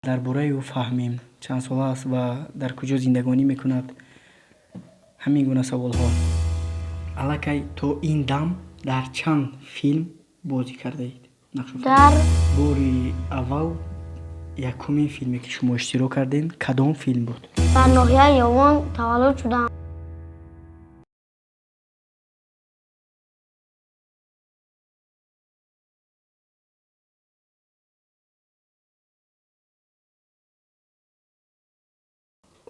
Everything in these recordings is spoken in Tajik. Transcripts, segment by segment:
дар бораи ӯ фаҳмем, чанд сола аст ва дар куҷо зиндагонӣ мекунад. Ҳамин гуна саволҳо. Аллакай то ин дам дар чанд филм бозӣ кардаед? Дар бори аввал якумин филме ки шумо иштирок кардем кадом филм буд? дар ноҳияи Ёвон таваллуд шудам.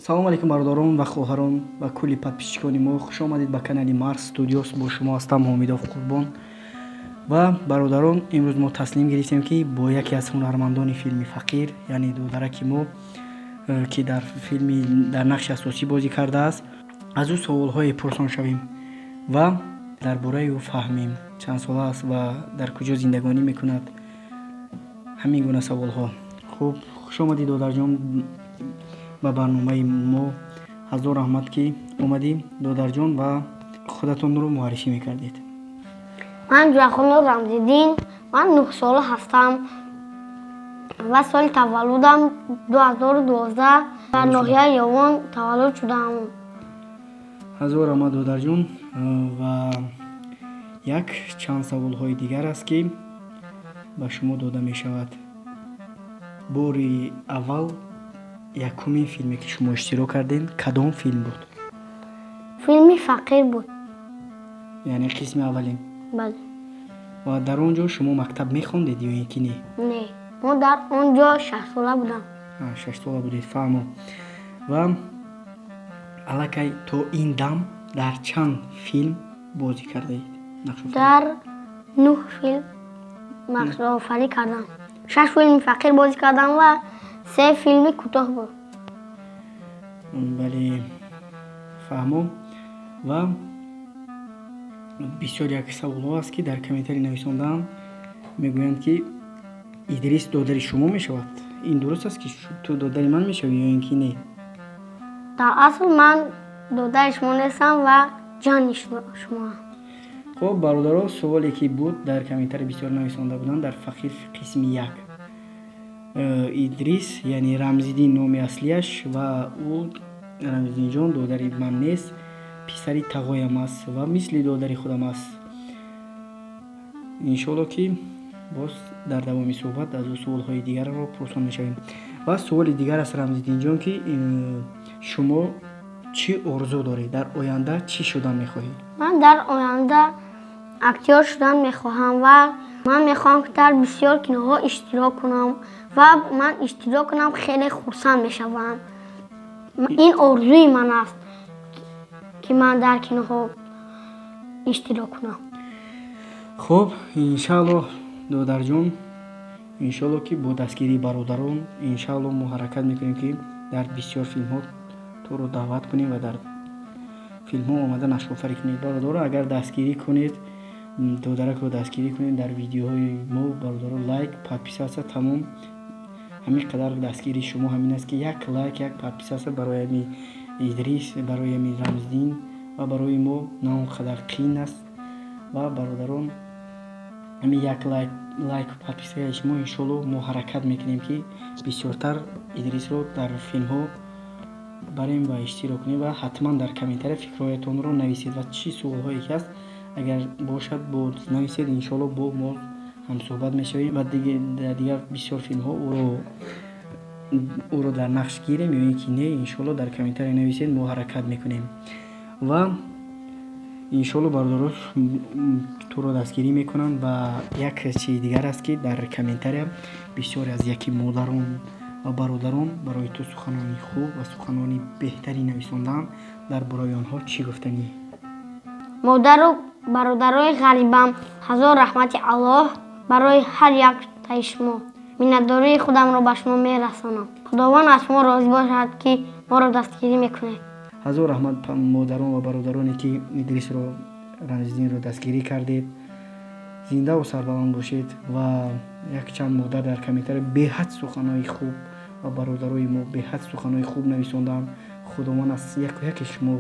салом алейкум бародарон ва хоҳарон ва кулли подписчикони мо. Хуш омадед ба канали Марс Studios. Бо шумо ҳастам Ҳомидов Қурбон. ва бародарон, имрӯз мо таслим гирифтем ки бо яке аз ҳунармандони филми Фақир, яъне додараки мо, ки дар филми дар нақши асосӣ бозӣ кардааст, аз ӯ саволҳое пурсон шавем ва дар бораи ӯ фаҳмем, чанд сола аст ва дар куҷо зиндагонӣ мекунад. Ҳамин гуна саволҳо. Хуб, хуш омадед додарҷон ба барномаи мо. ҳазор раҳмат ки омадӣ додарҷон ва худатонро муаррифӣ мекардед. Ман Ҷӯяхонур Рамзиддин, ман 9 сола ҳастам ва соли таваллудам 2012 дар ноҳияи Ёвон таваллуд шудам. ҳазор раҳмат додарҷон. Ва як чанд саволҳои дигар аст ки ба шумо дода мешавад. Бори аввал якумин филме ки шумо иштирок кардем кадом филм буд? Филми Фақир буд. Яъне қисми аввалин. Бале. ва дар он ҷо шумо мактаб мехондед ё ин ки не? Не, мо дар он ҷо 6 сола будам. 6 сола будед, фаҳмо. Ва аллакай то ин дам дар чанд филм бозӣ кардаед? Дар 9 филм нақшофарӣ кардам. 6 филми Фақир бозӣ кардам ва 3 филми кӯтоҳ буд. Бале, фаҳмо. Ва бисёр як саволҳо аст ки дар комментари нависондаам. Мегӯянд ки Идрис додари шумо мешавад. Ин дуруст аст ки ту додари ман мешавӣ ё ин ки не? Дар асл ман додари шумо нестам ва ҷани шумоам. хуб бародарон, саволе ки буд дар комментари бисёр нависонда буданд дар Фақир қисми 1. Идрис яъне Рамзиддин номи аслияш ва ӯ Рамзиддинҷон додари ман нест, писари тағоям аст ва мисли додари худам аст. Иншоалло ки боз дар давоми суҳбат аз ӯ саволҳои дигарро пурсон мешавем. ва саволи дигар аст Рамзиддинҷон ки шумо чӣ орзу доред? Дар оянда чӣ шудан мехоҳед? Ман дар оянда актёр шудан мехоҳам ва ман мехоҳам ки дар бисёр киноҳо иштирок кунам ва ман иштирок кунам хеле хурсанд мешавам. Ин орзуи ман аст ки ман дар киноҳо иштирок кунам. хуб, иншаалло додарҷон, иншаалло ки бо дастгирии бародарон иншаалло мо ҳаракат мекунем ки дар бисёр филмҳо туро даъват кунем ва дар филмҳо омада нашров-офарӣ кунед. Бародарон, агар дастгирӣ кунед, додаракро дастгирӣ кунед дар видеоҳои мо, бародарон лайк, подписатсия тамом. ҳамин қадар дастгирии шумо ҳамин аст ки як лайк, як подписатсия барои ҳами Идрис, барои ҳами Рамзиддин ва барои мо на он қадар қиин аст. ва бародарон, ҳамин як лайк подписатсияи шумо иншоалло мо ҳаракат мекунем ки бисёртар Идрисро дар филмҳо барем ва иштирок кунем. ва ҳатман дар комментария фикрҳоятонро нависед ва чӣ саволҳое ки аст агар бошад боз нависед. Иншоалло бо мо ҳамсӯҳбат мешавем ва дар дигар бисёр филмҳо ӯро дар нақш гирем ё ин ки не. Иншоалло дар комментария нависед, мо ҳаракат мекунем. ва иншоалло бародарон туро дастгирӣ мекунанд. ва як чизи дигар аст ки дар комментария бисёре аз яки модарон ва бародарон барои ту суханони хуб ва суханони беҳтарӣ нависондаанд. дар бораи онҳо чӣ гуфтанӣ? Модару бародарои ғарибам, ҳазор раҳмати Аллоҳ барои ҳар яктаи шумо. Миннатдории худамро ба шумо мерасонам. Худованд аз шумо розӣ бошад ки моро дастгирӣ мекунед. ҳазор раҳмат модарон ва бародароне ки Идрисро, Рамзиддинро дастгирӣ кардед. Зиндаву сарбаланд бошед. ва якчанд модар дар комментария беҳад суханои хуб ва бародарои мо беҳад суханои хуб нависондаанд. Худованд аз яке шумо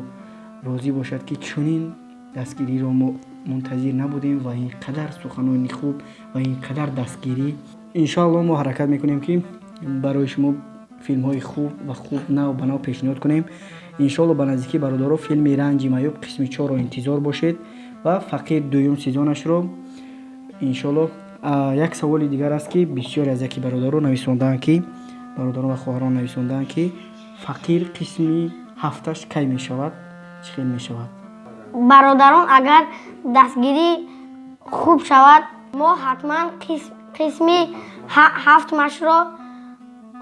розӣ бошад ки чунин дастгириро мо мунтазир набудем ва ин қадар суханони хуб ва ин қадар дастгирӣ. Иншоалло мо ҳаракат мекунем ки барои шумо филмҳои хуб ва хуб нав ба нав пешниҳод кунем. Иншоалло ба наздикӣ бародаро филми Ранҷи Маъюб қисми 4-ро интизор бошед ва Фақир дуюм сезонашро иншоалло. Як саволи дигар аст ки бисёре аз яки бародаро нависондаанд ки бародарон ва хоҳарон нависондаанд ки Фақир қисми 7-аш кай мешавад, чӣ хел мешавад? бародарон, агар дастгирӣ хуб шавад, мо ҳатман қисми 7-машро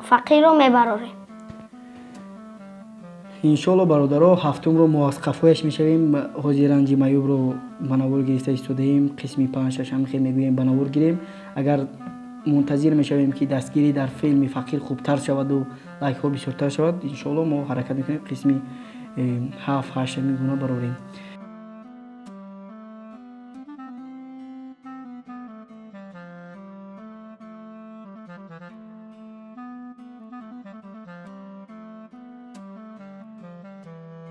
Фақирро мебарорем. иншоалло бародаро ҳафтумро мо аз қафояш мешавем. ҳозир Ранҷи Маъюбро ба навор гирифта истодаем, қисми 5-аш ҳам хел мегӯем ба навор гирем. Агар мунтазир мешавем ки дастгирӣ дар филми Фақир хубтар шаваду лайкҳо бисёртар шавад, иншоалло мо ҳаракат мекунем қисми 7-8 гуна барорем.